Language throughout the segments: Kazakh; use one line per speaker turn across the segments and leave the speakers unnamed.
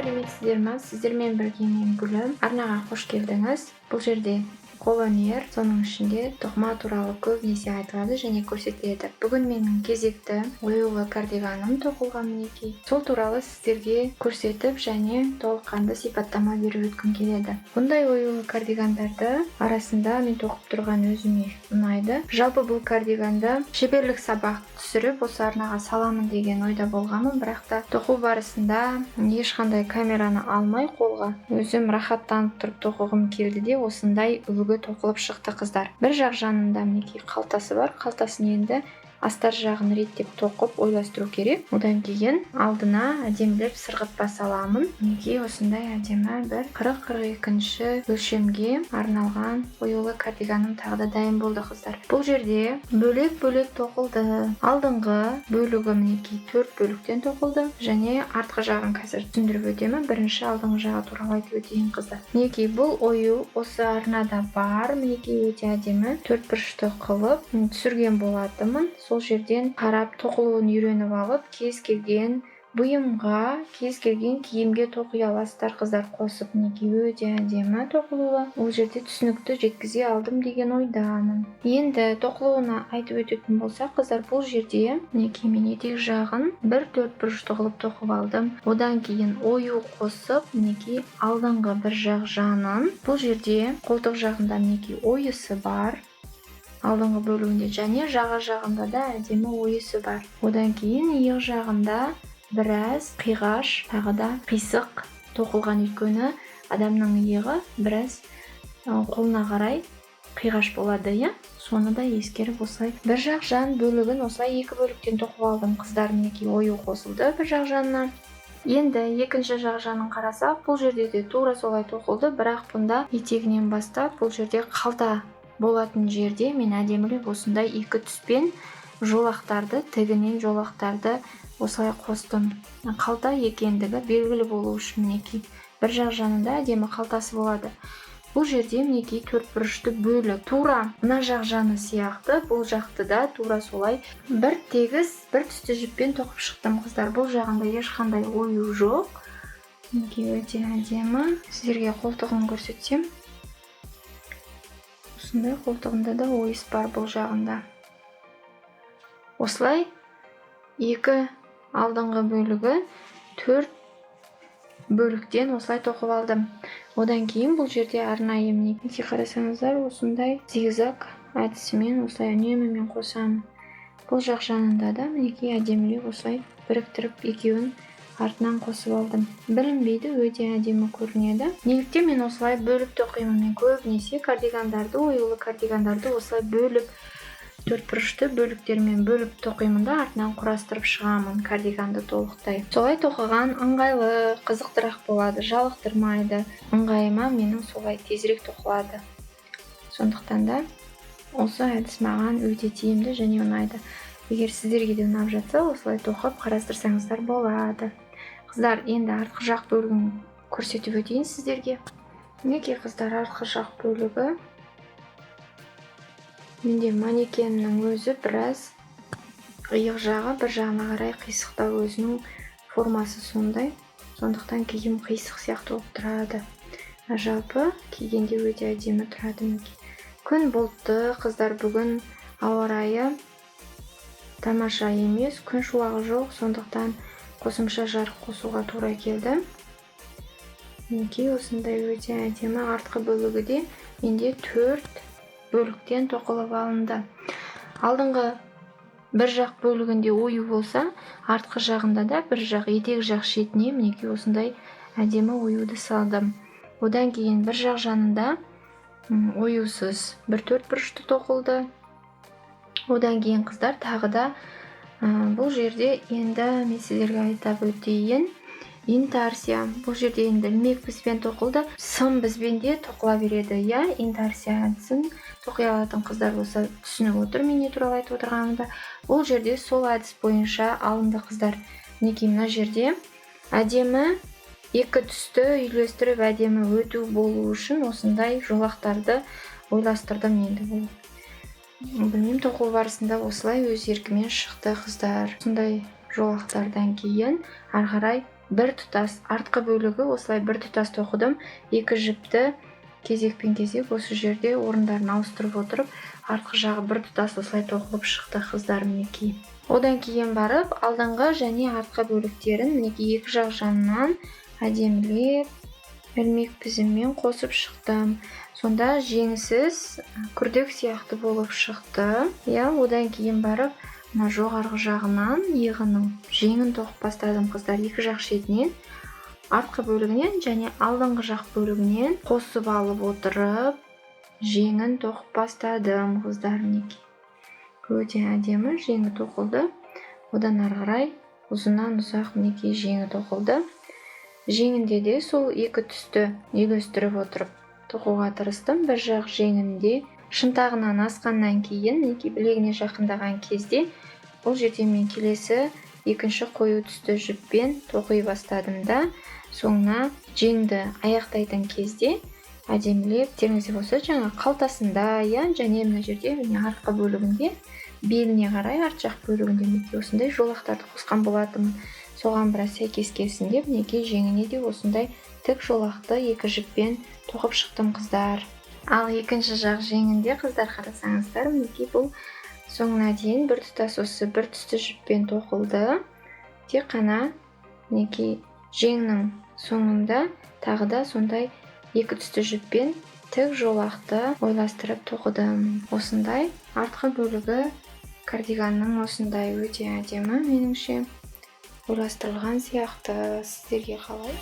сәлеметсіздер ме? Сіздермен бірге мен Гүлім. Арнаға қош келдіңіз. Бұл жерде қолөнер, соның ішінде тоқыма туралы көбінесе айтылады және көрсетіледі. Бүгін менің кезекті оюлы кардиганым тоқылған мінекей. Сол туралы сіздерге көрсетіп және толыққанды сипаттама беріп өткім келеді. Бұндай оюлы кардигандарды арасында мен тоқып тұрған өзіме ұнайды. Жалпы бұл кардиганды шеберлік сабақ түсіріп осы арнаға саламын деген ойда болғанмын, бірақ та тоқу барысында ешқандай камераны алмай қолға өзім рахаттанып тұрып тоқығым келді де осындай үлгі тоқылып шықты қыздар. Бір жақ жанында мінекей қалтасы бар. Қалтасын енді астар жағын реттеп тоқып ойластыру керек. Одан кейін алдына әдемілеп сырғытпа саламын. Мінекей осындай әдемі бір 40-42 өлшемге арналған оюлы кардиганым тағы да дайын болды қыздар. Бұл жерде бөлек-бөлек тоқылды. Алдыңғы бөлігі мінекей 4 бөліктен тоқылды және артқы жағын қазір түсіндіріп өтемін. Бірінші алдыңғы жағы туралы айтып өтейін қыздар. Мінекей бұл ою осы арнада бар. Мінекей өте әдемі 4 бұрышты қылып түсірген болатынмын. Сол жерден қарап тоқылуын үйреніп алып, кез келген бұйымға, кез келген киімге тоқи аласыздар қыздар қосып. Мінекей өте әдемі тоқылуы. Ол жерде түсінікті жеткізе алдым деген ойдамын. Енді тоқылуына айтып өтетін болсақ, қыздар бұл жерде мінекей мен етек жағын 1-4 бұрышты қылып тоқып алдым. Одан кейін ою қосып, мінекей алдыңғы бір жақ жанын, бұл жерде қолтық жағында мінекей ойысы бар. Алдыңғы бөлігінде және жаға жағында да әдемі ойысы бар. Одан кейін иық жағында біраз қиғаш, тағы да қисық тоқылған, өйткені адамның иығы біраз қолына қарай қиғаш болады, соны да ескеріп осылай бір жақ жан бөлігін осылай 2 бөліктен тоқып алдым қыздар. Мінекей ою қосылды бір жақ жанына. Енді екінші жақ жанын қарасақ, бұл жерде де тура солай тоқылды, бірақ бұнда етегінен бастап бұл жерде қалта болатын жерде мен әдемілеп осындай 2 түспен жолақтарды, тігінен жолақтарды осылай қостым. Қалта екендігі белгілі болу үшін мінекей бір жақ жанында әдемі қалтасы болады. Бұл жерде мінекей 4 бұрышты бөлік. Тура мына жақ жаны сияқты, бұл жақты да тура солай бір тегіс, бір түсті жіппен тоқып шықтым қыздар. Бұл жағында ешқандай ою жоқ. Мінекей өте әдемі. Сіздерге қолтығын көрсетсем, осындай қолтығында да ойыс бар бұл жағында. Осылай 2 алдыңғы бөлігі 4 бөліктен осылай тоқып алдым. Одан кейін бұл жерде арнайы мінекей қарасаңыздар, осындай зигзаг әдісімен осылай үнемі мен қосамын. Бұл жақ жанында да мінекей әдемілеп осылай біріктіріп екеуін артынан қосып алдым. Білінбейді, өте әдемі көрінеді. Неліктен мен осылай бөліп тоқимын? Мен көбінесе кардигандарды, оюлы кардигандарды осылай бөліп 4 бұрышты бөліктермен бөліп тоқимын да артынан құрастырып шығамын кардиганды толықтай. Солай тоқыған ыңғайлы, қызықтырақ болады, жалықтырмайды. Ыңғайыма менің солай тезірек тоқылады. Сондықтан да осы әдіс маған өте тиімді және ұнайды. Егер сіздерге де ұнап жатса, осылай тоқып қарастырсаңыздар болады. Қыздар, енді артқы жақ бөлігін көрсетіп өтейін сіздерге. Мінекей қыздар, артқы жақ бөлігі. Менде манекеннің өзі біраз иық жағы бір жағына қарай қисықтау, өзінің формасы сондай. Сондықтан киім қисық сияқты болып тұрады. Жалпы кигенде өте әдемі тұрады. Күн бұлтты қыздар, бүгін ауа райы тамаша емес, күн шуағы жоқ, сондықтан қосымша жарық қосуға тура келді. Мінекей осындай өте әдемі. Артқы бөлігі де менде 4 бөліктен тоқылып алынды. Алдыңғы бір жақ бөлігінде ою болса, артқы жағында да бір жақ етек жақ шетіне мінекей осындай әдемі оюды салдым. Одан кейін бір жақ жанында оюсыз бір 4 бұрышты тоқылды. Одан кейін қыздар тағы да бұл жерде енді мен сіздерге айтып өтейін. Интарсия. Бұл жерде енді ілмек бізбен тоқылды. Сым бізбен де тоқыла береді. Интарсия әдісін тоқи алатын қыздар болса түсініп отыр мен не туралы айтып отырғанымды. Бұл жерде сол әдіс бойынша алынды қыздар. Мінекей мына жерде әдемі 2 түсті үйлестіріп әдемі өту болу үшін осындай жолақтарды ойластырдым енді бұл. Білмеймін, тоқу барысында осылай өз еркімен шықты қыздар. Сондай жолақтардан кейін ары қарай бір тұтас артқы бөлігі осылай бір тұтас тоқыдым. Екі жіпті кезекпен кезек осы жерде орындарын ауыстырып отырып, артқы жағы бір тұтас осылай тоқылып шықты қыздар мінекей. Одан кейін барып, алдыңғы және артқы бөліктерін мінекей екі жақ жанынан әдемілеп ілмек бізіммен қосып шықтым. Сонда жеңсіз күрдек сияқты болып шықты. Одан кейін барып, мына жоғарғы жағынан иығының жеңін тоқып бастадым қыздар, екі жақ шетінен, артқы бөлігінен және алдыңғы жақ бөлігінен қосып алып отырып, жеңін тоқып бастадым қыздар мінекей. Өте әдемі жеңі тоқылды. Одан ары қарай ұзынан ұзақ мінекей жеңі тоқылды. Жеңінде де сол екі түсті үйлестіріп отырып тоқуға тырыстым. Бір жақ жеңінде шынтағынан асқаннан кейін мінекей білегіне жақындаған кезде бұл жерде мен келесі екінші қою түсті жіппен тоқи бастадым да, соңына жеңді аяқтайтын кезде әдемілеп теріңізде болса жаңа қалтасында және мына жерде артқы бөлігінде беліне қарай арт жақ бөлігінде мінекей осындай жолақтарды қосқан болатынмын. Соған біраз сәйкес келсін деп мінекей жеңіне де осындай тік жолақты екі жіппен тоқып шықтым қыздар. Ал екінші жақ жеңінде қыздар қарасаңыздар мінекей бұл соңына дейін бір тұтас осы бір түсті жіппен тоқылды. Тек қана мінекей жеңнің соңында тағы да сондай екі түсті жіппен тік жолақты ойластырып тоқыдым. Осындай артқы бөлігі кардиганның осындай өте әдемі меніңше ойластырылған сияқты. Сіздерге қалай?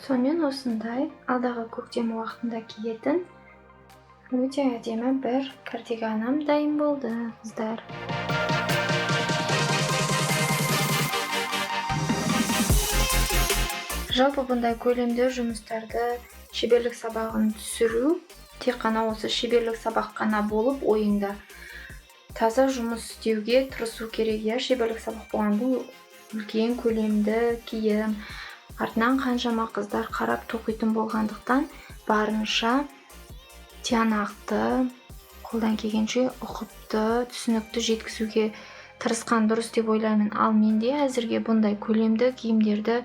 Сонымен осындай алдағы көктем уақытында киетін өте әдемі бір кардиганым дайын болды қыздар. Жалпы бұндай көлемді жұмыстарды шеберлік сабағын түсіру тек қана осы шеберлік сабақ қана болып, ойыңда таза жұмыс істеуге тырысу керек. Шеберлік сабақ болған бұл үлкен көлемді киім. Артынан қаншама қыздар қарап тоқитын болғандықтан барынша тиянақты, қолдан келгенше ұқыпты, түсінікті жеткізуге тырысқан дұрыс деп ойлаймын. Ал менде әзірге бұндай көлемді киімдерді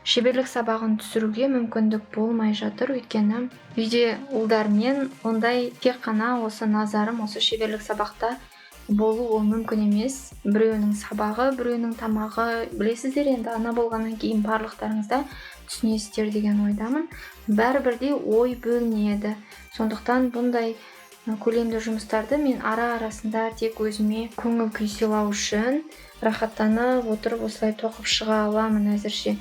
шеберлік сабағын түсіруге мүмкіндік болмай жатыр. Өйткені үйде ұлдармен ондай тек қана осы назарым осы шеберлік сабақта болу ол мүмкін емес. Біреуінің сабағы, біреуінің тамағы, білесіздер енді ана болғаннан кейін барлықтарыңызда түсінесіздер деген ойдамын. Бәрібірде ой бөлінеді. Сондықтан бұндай көлемді жұмыстарды мен арасында тек өзіме көңіл күй сыйлау үшін рахаттанып отырып осылай тоқып шыға аламын әзірше.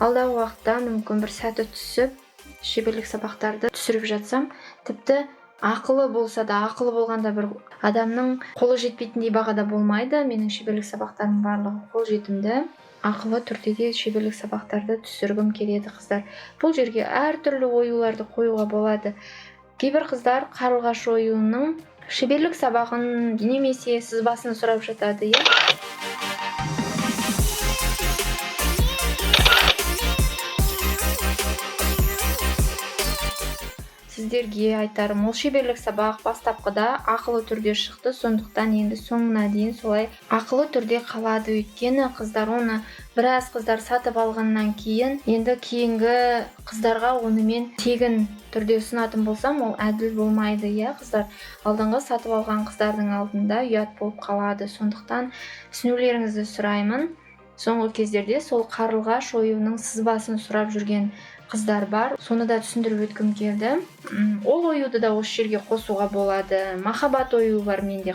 Алдағы уақытта мүмкін бір сәті түсіп шеберлік сабақтарды түсіріп жатсам, тіпті ақылы болса да, ақылы болғанда бір адамның қолы жетпейтіндей бағада болмайды. Менің шеберлік сабақтарым барлығы қол жетімді. Ақылы түрде де шеберлік сабақтарды түсіргім келеді қыздар. Бұл жерге әртүрлі оюларды қоюға болады. Кейбір қыздар қарлығаш оюының шеберлік сабағын немесе сызбасын сұрап жатады. Сіздерге айтарым, ол шеберлік сабақ бастапқыда ақылы түрде шықты, сондықтан енді соңына дейін солай ақылы түрде қалады. Өйткені қыздар оны біраз қыздар сатып алғаннан кейін, енді кейінгі қыздарға оны мен тегін түрде ұсынатын болсам, ол әділ болмайды. Қыздар алдыңғы сатып алған қыздардың алдында ұят болып қалады. Сондықтан түсінулеріңізді сұраймын. Соңғы кездерде сол қарлығаш оюының сызбасын сұрап жүрген қыздар бар. Соны да түсіндіріп өткім келді. Ол оюды да осы жерге қосуға болады. Махаббат оюы бар менде.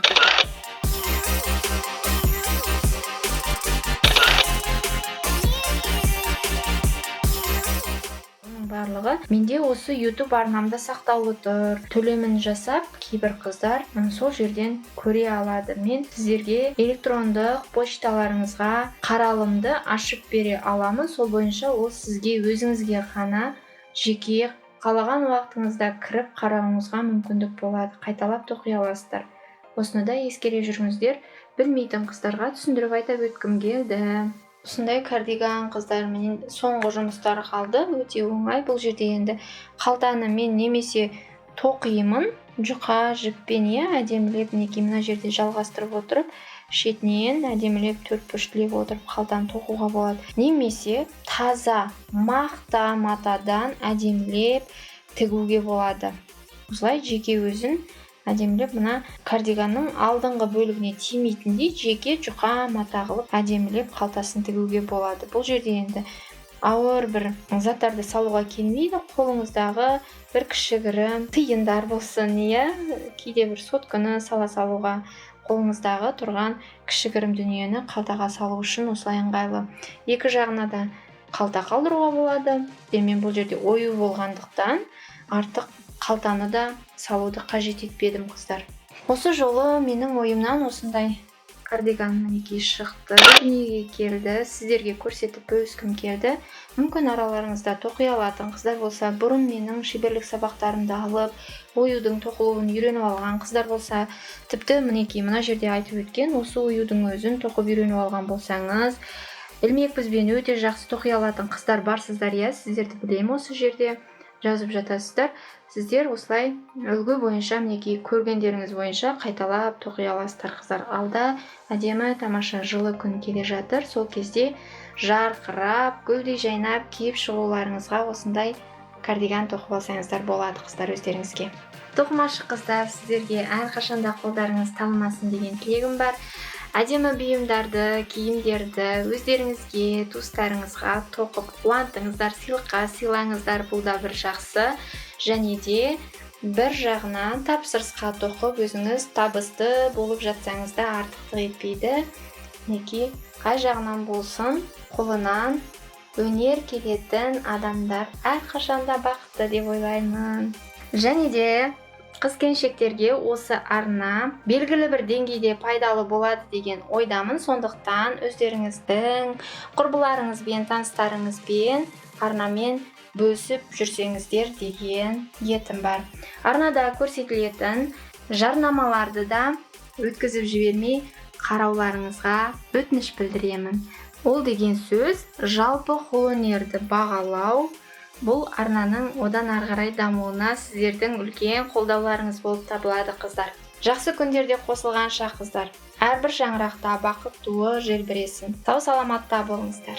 Барлығы менде осы YouTube арнамда сақтаулы тұр. Төлемін жасап, кейбір қыздар сол жерден көре алады. Мен сіздерге электрондық почталарыңызға қаралымды ашып бере аламын. Сол бойынша ол сізге өзіңізге ғана жеке қалаған уақытыңызда кіріп қарауыңызға мүмкіндік болады, қайталап тоқи аласыздар. Осыны да ескере жүріңіздер. Білмейтін қыздарға түсіндіріп айтып өткім келді. Осындай кардиган қыздар, менен соңғы жұмыстары қалды, өте оңай. Бұл жерде енді қалтаны мен немесе тоқимын, жұқа жіппен әдемілеп, мінекей мына жерде жалғастырып отырып, шетінен әдемілеп төртбұрыштілеп отырып қалтаны тоқуға болады. Немесе таза мақта матадан әдемілеп тігуге болады. Осылай жеке өзін әдемілеп мына кардиганның алдыңғы бөлігіне тимейтіндей жеке жұқа мата қылып әдемілеп қалтасын тігуге болады. Бұл жерде енді ауыр бір заттарды салуға келмейді. Қолыңыздағы бір кішігірім тиындар болсын, кейде бір сотканы сала салуға, қолыңыздағы тұрған кішігірім дүниені қалтаға салу үшін осылай ыңғайлы. Екі жағына да қалта қалдыруға болады. Демек бұл жерде ою болғандықтан артық қалтаны да салуды қажет етпедім, қыздар. Осы жолы менің ойымнан осындай кардиган мінекей шықты, дүниеге келді, сіздерге көрсетіп бөліскім келді. Мүмкін араларыңызда тоқи алатын қыздар болса, бұрын менің шеберлік сабақтарымды алып, оюдың тоқылуын үйреніп алған қыздар болса, тіпті мінекей мына жерде айтып өткен осы оюдың өзін тоқып үйреніп алған болсаңыз, ілмекпізбен өте жақсы тоқи алатын қыздар барсыздар, сіздерді білемін, осы жерде жазып жатасыздар. Сіздер осылай үлгі бойынша, мінекей көргендеріңіз бойынша қайталап тоқи аласыздар, қыздар. Алда әдемі тамаша жылы күн келе жатыр. Сол кезде жарқырап, гүлдей жайнап киіп шығуларыңызға осындай кардиган тоқып алсаңыздар болады, қыздар, өздеріңізге. Тоқымашы қыздар, сіздерге әрқашанда қолдарыңыз талмасын деген тілегім бар. Әдемі бұйымдарды, киімдерді өздеріңізге, туыстарыңызға тоқып қуантыңыздар, сыйлыққа сыйлаңыздар. Бұл да бір жақсы. Және де бір жағынан тапсырысқа тоқып өзіңіз табысты болып жатсаңыз да артықтық етпейді. Мінекей қай жағынан болсын, қолынан өнер келетін адамдар әрқашанда бақытты деп ойлаймын. Және де қыз-келіншектерге осы арна белгілі бір деңгейде пайдалы болады деген ойдамын. Сондықтан өздеріңіздің құрбыларыңызбен, таныстарыңызбен арнамен бөлісіп жүрсеңіздер деген ниетім бар. Арнада көрсетілетін жарнамаларды да өткізіп жібермей қарауларыңызға өтініш білдіремін. Ол деген сөз жалпы қолөнерді бағалау. Бұл арнаның одан ары қарай дамуына сіздердің үлкен қолдауларыңыз болып табылады, қыздар. Жақсы күндерде қосылғанша, қыздар. Әрбір шаңырақта бақыт туы желбіресін. Сау саламатта болыңыздар.